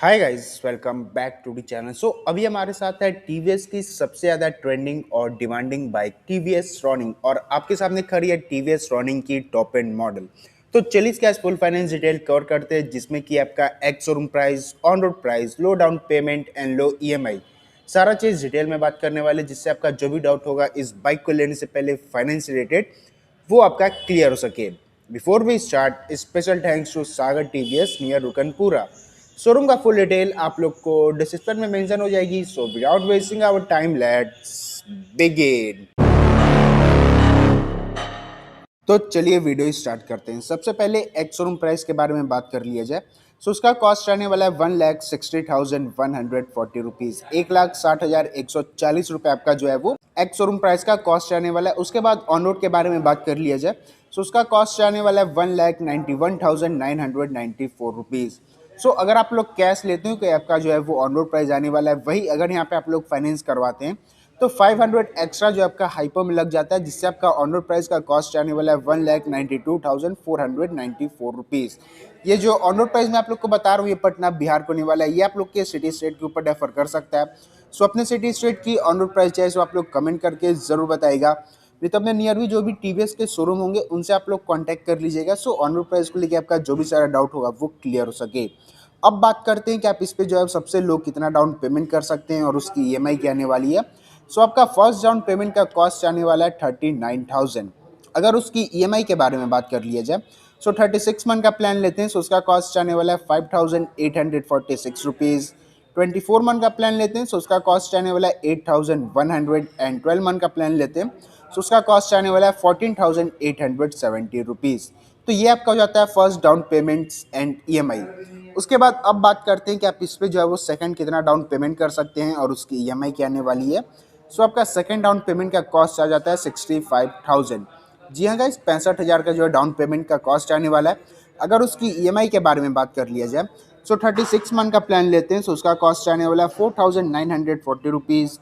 Hi guys, welcome back to the channel. अभी हमारे साथ है टीवीएस की सबसे ज़्यादा ट्रेंडिंग और डिमांडिंग बाइक टीवीएस रॉनिंग, और आपके सामने खड़ी है टीवीएस रॉनिंग की टॉप एंड मॉडल। तो चलिए इसका फुल फाइनेंस डिटेल कवर करते हैं, जिसमें कि आपका ex showroom price, on road price, low down payment and low EMI, सारा चीज़ डिटेल में बात करने वाले, जिससे आपका जो भी डाउट होगा इस बाइक को लेने से पहले फाइनेंस रिलेटेड, वो आपका क्लियर हो सके। Before we start, special thanks to Sagar TVS near Ruknapura. Showroom का फुल डिटेल आप लोग को डिस्क्रिप्शन में मेंशन हो जाएगी। So without wasting our time, let's begin. तो चलिए वीडियो स्टार्ट करते हैं। सबसे पहले एक्स शोरूम प्राइस के बारे में बात कर लिया जाए। सो उसका कॉस्ट रहने वाला है 1,60,140 रुपीज़, 1,60,140 रुपये आपका जो है वो एक्स शोरूम प्राइस का कॉस्ट रहने वाला है। उसके बाद ऑन रोड के बारे में बात कर लिया जाए। सो उसका कॉस्ट रहने वाला है 1,91,994 रुपीज़। सो अगर आप लोग कैश लेते हो कि आपका जो है वो ऑन रोड प्राइस आने वाला है, वही अगर यहाँ पे आप लोग फाइनेंस करवाते हैं तो 500 एक्स्ट्रा जो आपका हाइपर में लग जाता है, जिससे आपका ऑन रोड प्राइस का कॉस्ट आने वाला है 1,92,494 रुपीज़। ये जो ऑन रोड प्राइस मैं आप लोग को बता रहा हूँ, ये पटना बिहार को होने वाला है। ये आप लोग के सिटी स्टेट के ऊपर डिफर कर सकता है। सो अपने सिटी स्टेट की ऑन रोड प्राइस चाहे सो आप लोग कमेंट करके ज़रूर बताइएगा। नहीं तो अपने नियर भी जो भी टीवीएस के शोरूम होंगे उनसे आप लोग कांटेक्ट कर लीजिएगा। सो ऑन रोड प्राइस को लेकर आपका जो भी सारा डाउट होगा वो क्लियर हो सके। अब बात करते हैं कि आप इस पे जो है सबसे लो कितना डाउन पेमेंट कर सकते हैं और उसकी ईएमआई क्या आने वाली है। सो आपका फर्स्ट डाउन पेमेंट का कॉस्ट आने वाला है 39,000। अगर उसकी ईएमआई के बारे में बात कर लिया जाए, सो 36 मंथ का प्लान लेते हैं, सो उसका कॉस्ट आने वाला है 5,846 रुपीज़। 24 मंथ का प्लान लेते हैं, सो उसका कॉस्ट आने वाला है 8,100, एंड 12 मंथ का प्लान लेते हैं सो उसका कॉस्ट आने वाला है 14,870 रुपीज़। तो ये आपका हो जाता है first down payments and EMI. उसके बाद अब बात करते हैं कि आप इस पे जो है वो सेकंड कितना डाउन पेमेंट कर सकते हैं और उसकी ईएमआई क्या आने वाली है। सो आपका सेकंड डाउन पेमेंट का कॉस्ट आ जाता है 65,000। जी हाँ गाइस, 65,000 का जो है डाउन पेमेंट का कॉस्ट आने वाला है। अगर उसकी ईएमआई के बारे में बात कर लिया जाए, सो 36 मंथ का प्लान लेते हैं, सो उसका कॉस्ट आने वाला है 4,940 रुपीज़।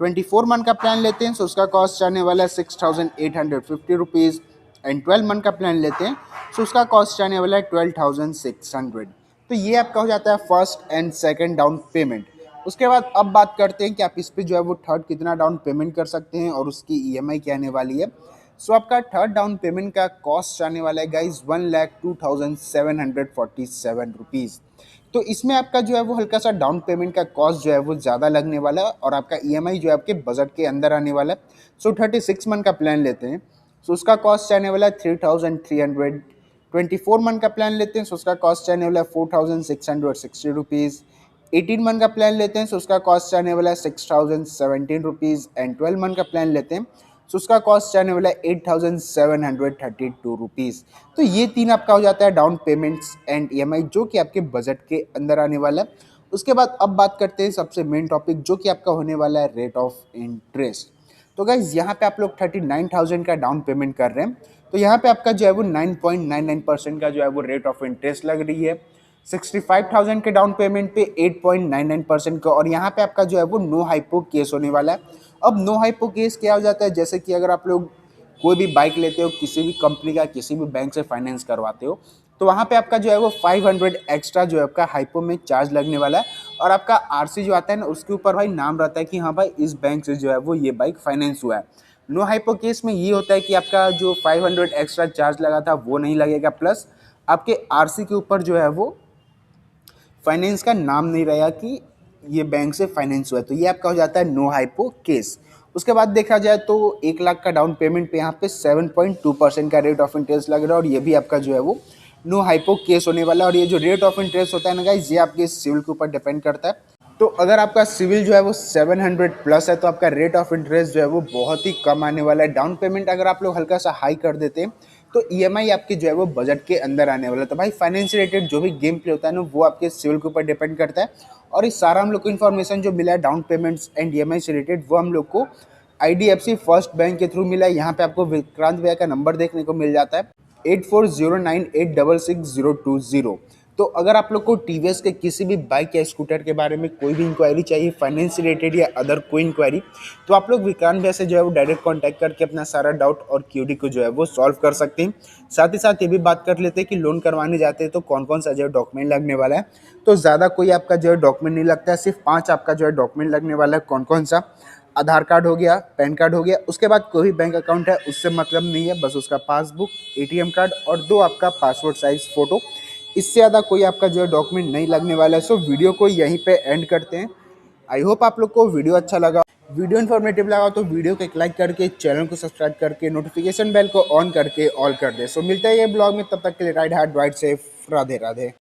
24 मंथ का प्लान लेते हैं, सो उसका कॉस्ट आने वाला है 6,850 रुपीज़, एंड 12 मंथ का प्लान लेते हैं, सो उसका कॉस्ट आने वाला है 12,600। तो ये आपका हो जाता है first and second down payment. उसके बाद अब बात करते हैं कि आप इस पे जो है वो थर्ड कितना डाउन पेमेंट कर सकते हैं और उसकी ईएमआई क्या आने वाली है। सो आपका थर्ड डाउन पेमेंट का कॉस्ट आने वाला है गाइज 1,02,747 रुपीज़। तो इसमें आपका जो है वो हल्का सा डाउन पेमेंट का कॉस्ट जो है वो ज़्यादा लगने वाला है और आपका ईएमआई जो है आपके बजट के अंदर आने वाला है। सो 36 मंथ का प्लान लेते हैं, सो उसका कॉस्ट आने वाला है 3,300। 24 मंथ का प्लान लेते हैं, सो उसका कॉस्ट आने वाला है 4,660 रुपीज़। 18 मंथ का प्लान लेते हैं, सो उसका कॉस्ट आने वाला है 6,017 रुपीज़, एंड 12 मंथ का प्लान लेते हैं, सो उसका कॉस्ट आने वाला है 8,732 रुपीज़। तो ये तीन आपका हो जाता है डाउन पेमेंट्स एंड ईएमआई, जो कि आपके बजट के अंदर आने वाला है। उसके बाद अब बात करते हैं सबसे मेन टॉपिक, जो कि आपका होने वाला है रेट ऑफ इंटरेस्ट। तो गाइज यहाँ पे आप लोग 39,000 का डाउन पेमेंट कर रहे हैं, तो यहाँ पे आपका जो है वो 9.99% का जो है वो रेट ऑफ इंटरेस्ट लग रही है। 65,000 के डाउन पेमेंट पे 8.99% का, और यहाँ पे आपका जो है वो नो हाइपो केस होने वाला है। अब नो हाइपो केस क्या हो जाता है, जैसे कि अगर आप लोग कोई भी बाइक लेते हो, किसी भी कंपनी का किसी भी बैंक से फाइनेंस करवाते हो, तो वहाँ पे आपका जो है वो 500 एक्स्ट्रा जो है आपका हाइपो में चार्ज लगने वाला है, और आपका आरसी जो आता है ना उसके ऊपर भाई नाम रहता है कि हाँ भाई इस बैंक से जो है वो ये बाइक फाइनेंस हुआ है। नो हाइपो केस में ये होता है कि आपका जो 500 एक्स्ट्रा चार्ज लगा था वो नहीं लगेगा, प्लस आपके आरसी के ऊपर जो है वो फाइनेंस का नाम नहीं रहेगा कि ये बैंक से फाइनेंस हुआ है। तो ये आपका हो जाता है नो हाइपो केस। उसके बाद देखा जाए तो 1 लाख का डाउन पेमेंट पे यहाँ पे 7.2% का रेट ऑफ इंटरेस्ट लग रहा है, और ये भी आपका जो है वो नो हाइपो केस होने वाला है। और ये जो रेट ऑफ इंटरेस्ट होता है ना गाइस, ये आपके सिविल के ऊपर डिपेंड करता है। तो अगर आपका सिविल जो है वो 700 प्लस है, तो आपका रेट ऑफ इंटरेस्ट जो है वो बहुत ही कम आने वाला है। डाउन पेमेंट अगर आप लोग हल्का सा हाई कर देते हैं, तो ईएमआई आपकी जो है वो बजट के अंदर आने वाला है। तो भाई फाइनेंस रिलेटेड जो भी गेम प्ले होता है ना, वो आपके सिविल के ऊपर डिपेंड करता है। और इस सारा हम लोग को इन्फॉर्मेशन जो मिला है डाउन पेमेंट्स एंड ईएमआई से रिलेटेड, वो हम लोग को आईडीएफसी फर्स्ट बैंक के थ्रू मिला है। यहाँ पे आपको विक्रांत भैया का नंबर देखने को मिल जाता है 8409866020। तो अगर आप लोग को टीवीएस के किसी भी बाइक या स्कूटर के बारे में कोई भी इंक्वायरी चाहिए, फाइनेंस रिलेटेड या अदर कोई इंक्वायरी, तो आप लोग विक्रांत भैया से जो है वो डायरेक्ट कांटेक्ट करके अपना सारा डाउट और क्यूरी को जो है वो सॉल्व कर सकते हैं। साथ ही साथ ये भी बात कर लेते हैं कि लोन करवाने जाते हैं तो कौन कौन सा जो है डॉक्यूमेंट लगने वाला है। तो ज़्यादा कोई आपका जो है डॉक्यूमेंट नहीं लगता है, सिर्फ 5 आपका जो है डॉक्यूमेंट लगने वाला है। कौन कौन सा? आधार कार्ड हो गया, पैन कार्ड हो गया, उसके बाद कोई भी बैंक अकाउंट है उससे मतलब नहीं है, बस उसका पासबुक, एटीएम कार्ड और 2 आपका पासपोर्ट साइज फ़ोटो। इससे ज़्यादा कोई आपका जो है डॉक्यूमेंट नहीं लगने वाला है। सो वीडियो को यहीं पे एंड करते हैं। आई होप आप लोग को वीडियो अच्छा लगा, वीडियो इन्फॉर्मेटिव लगा तो वीडियो को एक लाइक करके चैनल को सब्सक्राइब करके नोटिफिकेशन बेल को ऑन करके ऑल कर दे। सो मिलते हैं ये ब्लॉग में, तब तक के लिए ride hard ride safe, Radhe Radhe.